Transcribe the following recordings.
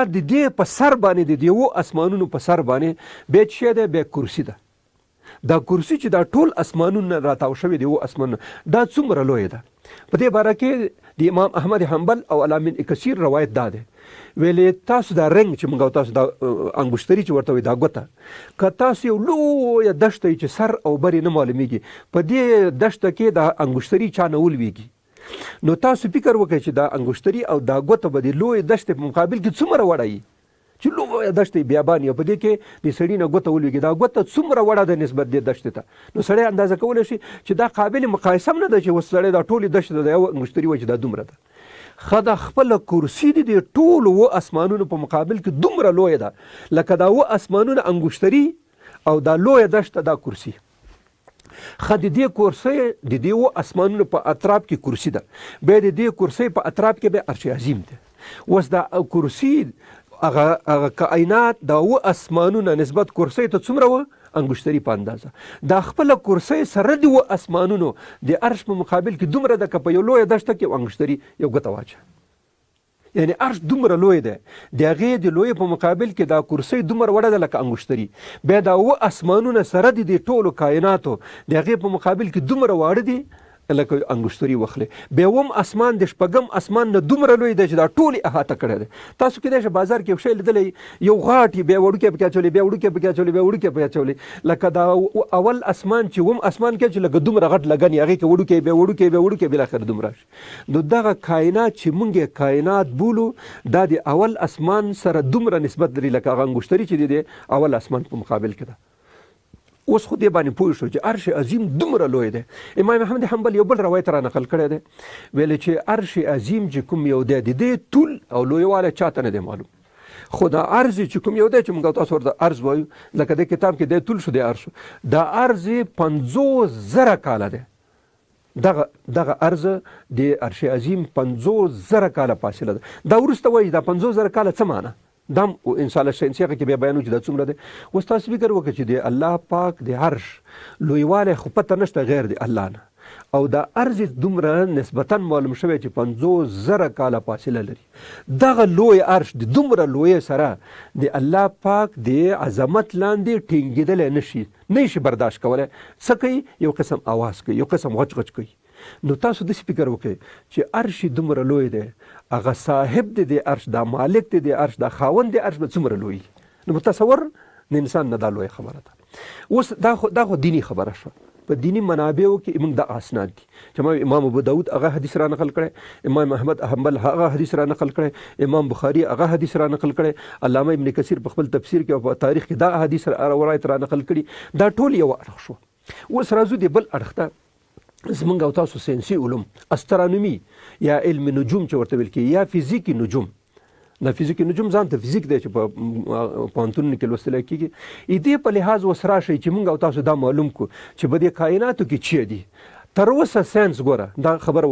ښه د دې په سر باندې د دیو اسمانونو په سر باندې بیا څه دی؟ بیا کرسي ده. دا کرسي چې دا ټول اسمانونه راتاو شوي دی اسمانونه دا څومره لوی ده. په دې باره کې د امام احمد حنبل او علامه ابن کثیر روایت دا ده ویلې تاسو دا رنګ چې موږ تاسو دا انګشتري چې ورته وي دا ګوته که تاسو یو لویه دښته چې سر او برې نه معلومیږي په دې دښته کې دا انګشتري چا نه ولویږي نو تاسو فکر وکړئ چې دا انګشتري او دا ګوته به د لویې دښتې په مقابل کې څومره وړه وي چې لویه دښته بیابان یې په دې کې د سړي نه ګوته ولویږي دا ګوته څومره وړه ده نسبت دې دښتې ته نو سړی اندازه کولی شي چې دا قابل مقایسه هم نه ده چې اوس سړی دا ټولې دښته د یو انګشتري وایي چې دا دومره ده. ښه دا خپله کرسي د ټولو اسمانونو په مقابل کې دومره لویه ده لکه دا اسمانونه انګشتري او دا لویه دښته دا کرسي. ښه د دې کرسۍ د دې اسمانونو په اطراف کې کرسي ده بیا د دې کرسۍ په اطراف کې بیا عرش عظیم ده. اوس دا کرسي هغه کائنات دا اسمانونه نسبت کرسۍ ته څومره وه؟ انګشتري په اندازه. دا خپله کرسۍ سره د اسمانونو د عرش په مقابل کې دومره ده که په یو لویه دښته کې انګشتري یو ګوته واچه یعنی عرش دومره لوی دی د هغې د لوی په مقابل کې دا کرسۍ دومره وړه ده لکه انګشتري بیا دا اسمانونه سره د دې ټولو کائناتو د هغې په مقابل کې دومره واړه دي لکه انګشتري وخلی. بیا هم اسمان د شپږم اسمان نه دومره لوی دی چې دا ټولې احاطه کړی دی. تاسو کیدای شي بازار کې یو شی لیدلی یو غاټ بیا وړوکی پکې اچولی بیا وړوکی پکې اچولی بیا وړوکی پکې اچولی لکه دا اول اسمان چې هم اسمان کې چې لکه دومره غټ لګن هغې کې وړوکی بیا وړوکی بیا وړوکی بالاخره دومره شي. نو دغه کائنات چې موږ کائنات بولو دا د اول اسمان سره دومره نسبت لري لکه هغه انګشتري چې دی د اول اسمان په مقابل کې ده. اوس خو دې باندې پوه شو چې عرش عظیم دومره لوی دی. امام احمد حنبل یو بل روایت را نقل کړی دی ویلی چې عرش عظیم چې کوم یو دی د دې طول او لویوالی چاته نه دی معلوم خو دا عرض چې کوم یو دی چې موږ تاسو ورته عرض وایو لکه د کتاب کې دی طول شو دی عرش دا عرض 50,000 کاله دی. دغه عرض د عرش عظیم 50,000 کاله فاصله ده. دا وروسته وایي دا 50,000 کاله څه معنی دا انشاءالله شینسي هغه کې بیا بیانو چې دا څومره دی. اوس تاسو فکر وکړئ چې د الله پاک د عرش لویوالی خو پته نشته غیر د الله نه او دا عرض دومره نسبتا معلوم شوی چې 50,000 کاله فاصله لري. دغه لوی عرش د دومره لوی سره د الله پاک د عظمت لاندې ټینګېدلی نشي برداشت کولی. څه کوي؟ یو قسم آواز کوي یو قسم غچ غچ کوي. نو تاسو داسې فکر وکړئ چې عرش دومره لوی دی هغه صاحب دی د عرش دا مالک دی د عرش دا خاوند د عرش به څومره لوی نو تصور د انسان نه دا لوی خبره ده. اوس دا خو دینی خبره شوه. په دینی منابعو کې موږ د اسناد دي چې امام ابو داود هغه حدیث را نقل کړی امام احمد حنبل هغه حدیث را نقل کړی امام بخاری هغه حدیث را نقل کړی علامه ابن کثیر په خپل تفسیر کې او په تاریخ کې دا حدیث روایت را نقل کړي. دا ټول یو اړخ شو. اوس راځو د بل اړخ ته زمونږ او تاسو ساینسي علوم استرانومي یا علم نجوم چې ورته ویل کېږي یا فزیکي نجوم. دا فزیکي نجوم ځان ته فزیک دی چې په پوهنتونونو کې لوستلی کېږي. دې په لحاظ اوس راشئ چې موږ او تاسو دا معلوم کړو چې په دې کائناتو کې څه دي. تر اوسه ساینس ګوره دا خبره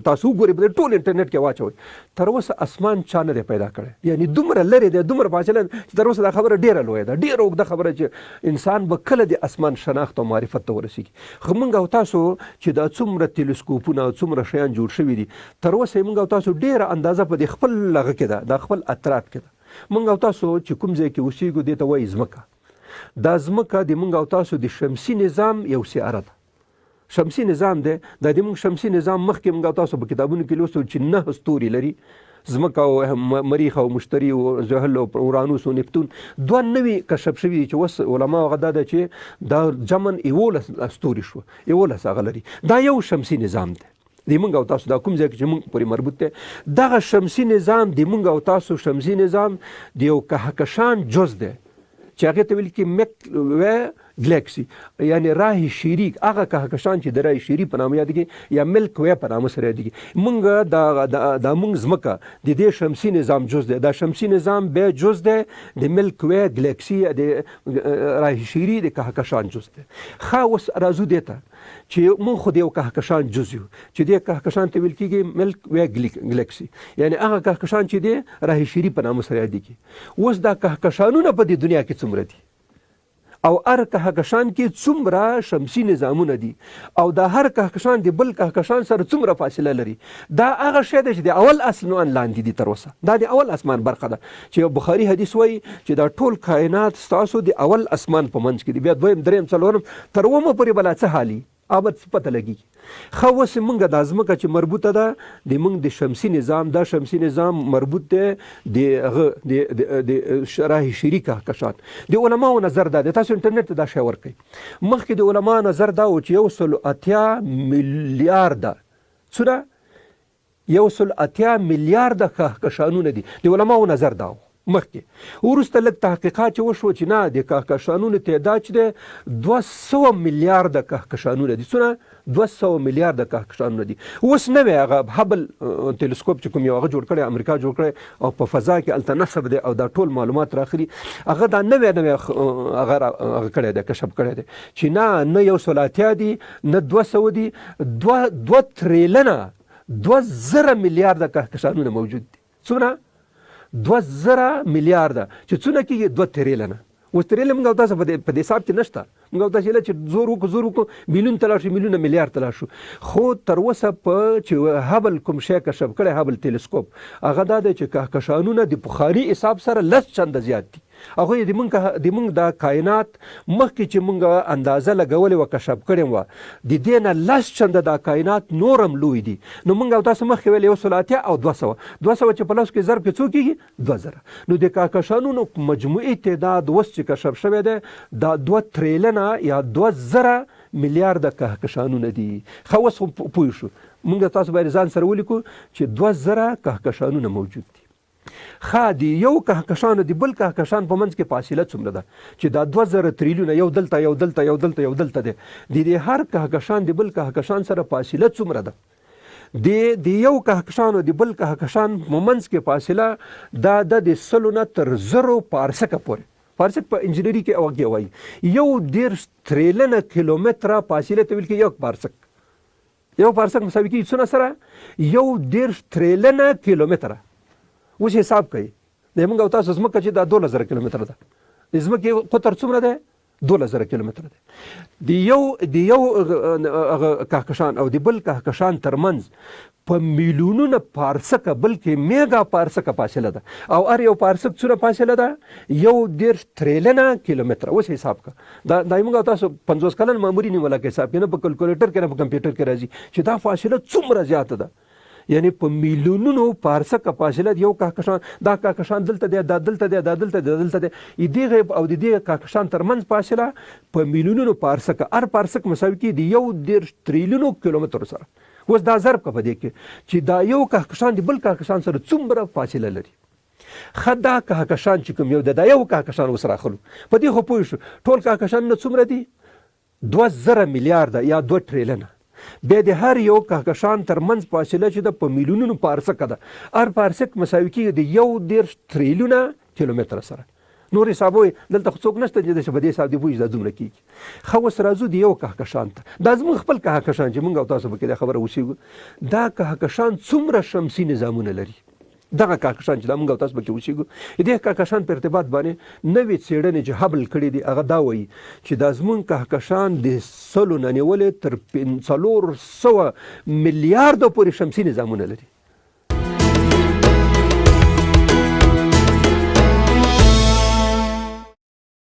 تاسو وګورئ په ټول انټرنیټ کې واچوئ تر اوسه اسمان چا نه دی پیدا کړی یعنی دومره لرې دی دومره فاصله چې تر اوسه دا خبره ډېره لویه ده ډېره اوږده خبره چې انسان به کله د اسمان شناخت او معرفت ته ورسېږي. خو موږ او تاسو چې دا څومره تلسکوپونه او څومره شیان جوړ شوي دي تر اوسه موږ او تاسو ډېره اندازه په دې خپل هغه کې ده دا خپل اطراف کې ده. موږ او تاسو چې کوم ځای کې اوسېږو دې ته وایي ځمکه. دا ځمکه د موږ او تاسو د شمسي نظام یو سیاره ده. شمسي نظام دی دا د موږ شمسي نظام مخکې موږ تاسو په کتابونو کې لوستو چې 9 ستوري لري ځمکه او مریخ او مشتري او زحل او اورانوس او نیپتون 2 نوي کشف شوي چې اوس علما هغه دا ده چې دا جمن 11 ستوري شو 11 هغه لري. دا یو شمسي نظام دی د موږ او تاسو دا کوم ځای چې موږ پورې مربوط دی. دغه شمسي نظام د موږ او تاسو شمسي نظام د یو کهکشان جز دی چې هغې ته ویل کېږي ملک ګلیکسي یعنی راه شیری هغه کهکشان چې د راه شیری په نامه یادېږي یا ملک وی په نامه سره یادېږي. موږ دا موږ ځمکه د دې شمسي نظام جز دی. دا شمسي نظام بیا جز دی د ملک وی ګلیکسي د راه شیری د کهکشان جز دی. ښه اوس راځو دې ته چې موږ خو د یو کهکشان جز یو چې دې کهکشان ته ویل کېږي ملک وی ګلیکسي یعنی هغه کهکشان چې دی راه شیری په نامه سره یادېږي. اوس دا کهکشانونه په دې دنیا کې څومره دي او هر کهکشان کې څومره شمسي نظامونه دي او دا هر کهکشان د بل کهکشان سره څومره فاصله لري، دا هغه شی دی چې د اول اسمان لاندې دي تر اوسه. دا د اول اسمان برخه ده چې بخاري حدیث وایي چې دا ټول کائنات ستاسو د اول اسمان په منځ کې دي، بیا دویم دریم څلورم تر اومه پورې بلا څه حالي ابد پته لګي. خو اوس موږ د ځمکه چې مربوطه ده د موږ د شمسي نظام، دا شمسي نظام مربوط دی د شرح شریک کهکشان. د علماو نظر دا دی، تاسو انټرنیټ ته دا شی ورکئ، مخکې د علماو نظر دا و چې 180 میلیارده څومره 180 میلیارده کهکشانونه دي، د علماو نظر دا و. مخکې وروسته لږ تحقیقات چې وشو چې نه د کهکشانونو تعداد چې دی 200 میلیارده کهکشانونه دي. څونه 200 میلیارده کهکشانونه دي. اوس نوی هغه هبل تلسکوپ چې کوم یو هغه جوړ کړی، امریکا جوړ کړی او په فضا کې هلته نصب دی او دا ټول معلومات راخلي، هغه دا نوی هغه کړی دی، کشف کړی دی چې نه 180 دي نه 200 دي، 2 تریلیونه 2000 میلیارده کهکشانونه موجود دي. څونه 2000 میلیارده چې څونه کېږي 2 تریلیونه. اوس تریلیون موږ تاسو په دې حساب کې نشته، موږ تاسو چې زور وکړو میلیون ته لاړ شو، میلیونه میلیارد ته لاړ شو. خو تر اوسه په چې هبل کوم شی کشف کړی، هبل تلسکوپ، هغه دا دی چې کهکشانونه د بخاري حساب سره 10 چنده زیات دي. هغه د موږ د کائنات مخکې چې موږ اندازه لګولې و کشف کړې وه، د دې نه 10 چنده دا کائنات نورم لوی دي. نو موږ او تاسو مخکې ویل 180 او 200 چې په لس کې ضرب کې څو کېږي 2000. نو د کهکشانونو مجموعي تعداد اوس چې کشف شوی دی دا 2 تریلیونه یا 2000 میلیارده کهکشانونه دي. خو اوس پوه شو، موږ تاسو باید ځان سره ولیکو چې 2000 کهکشانونه موجود دي. د یو کهکشان د بل کهکشان په منځ کې فاصله څومره ده چې دا 2000 تریلیونه یو دلته یو دلته یو دلته یو دلته دی. د هر کهکشان د بل کهکشان سره فاصله څومره ده؟ د یو کهکشان او د بل کهکشان په منځ کې فاصله دا د 100 نه تر 0 پارسکه پورې، پارسک په انجینری کې اوږه وایي 1.5 تریلیونه کیلومتره فاصله ته ویل کې یو پارسک. یو پارسک مساوي کېږي څونه سره 1.5 تریلیونه کیلومتره. اوس حساب کوي د موږ او تاسو ځمکه چې دا 2000 کیلومتره ده، د ځمکې قطر څومره دی 2000 کیلومتره دی. د یو کهکشان او د بل کهکشان ترمنځ په میلیونونه پارسکه بلکې میگا پارسکه فاصله ده، او هر یو پارسک څومره فاصله ده 1.5 تریلیونه کیلومتره. اوس حساب کا دا موږ او تاسو 50 کلن معمولی نیولا کې حساب نه په کیلکولیټر کې نه په کمپیوټر کې راځي چې دا فاصله څومره زیاته ده. یعنی په میلیونونو پارسکه فاصله یو کهکشان، دا کهکشان دلته دی، دا دلته دی، دا دلته دی، دلته دی، دغه او د دې کهکشان ترمنځ فاصله په میلیونونو پارسکه، هر پارسک مساوي کېږي 1.5 تریلیونو کیلومتر سره. اوس دا ضرب په دې کې چې دا یو کهکشان د بل کهکشان سره څومره فاصله لري. دا کهکشان چې کوم یو د یو کهکشان وسره اخلو په دې خو پوه شو ټول کهکشانونه څومره دي 2000 میلیارده یا 2 تریلیونه. بیا د هر یو کهکشان ترمنځ فاصله چې د په میلیونونو پارسکه ده، هر پارسک مساوي کېږي د 1.5 تریلیونه کیلومتره سره. نور حسابوي دلته څوک نشته چې په دې حساب دی پوه دا دومره کېږي. خو اوس راځو د یو کهکشان ته، دا زموږ خپل کهکشان چې موږ او تاسو پکې دا خبره اوسېږو، دا کهکشان څومره شمسي نظامونه لري. دغه کهکشان چې دا موږ او تاسو پکې اوسېږو، دې کهکشان په ارتباط باندې نوې څېړنې چې هبل کړي دي هغه دا وایي چې دا زموږ کهکشان د 100 نه نیولې تر 500 میلیارده پورې شمسي نظامونه لري.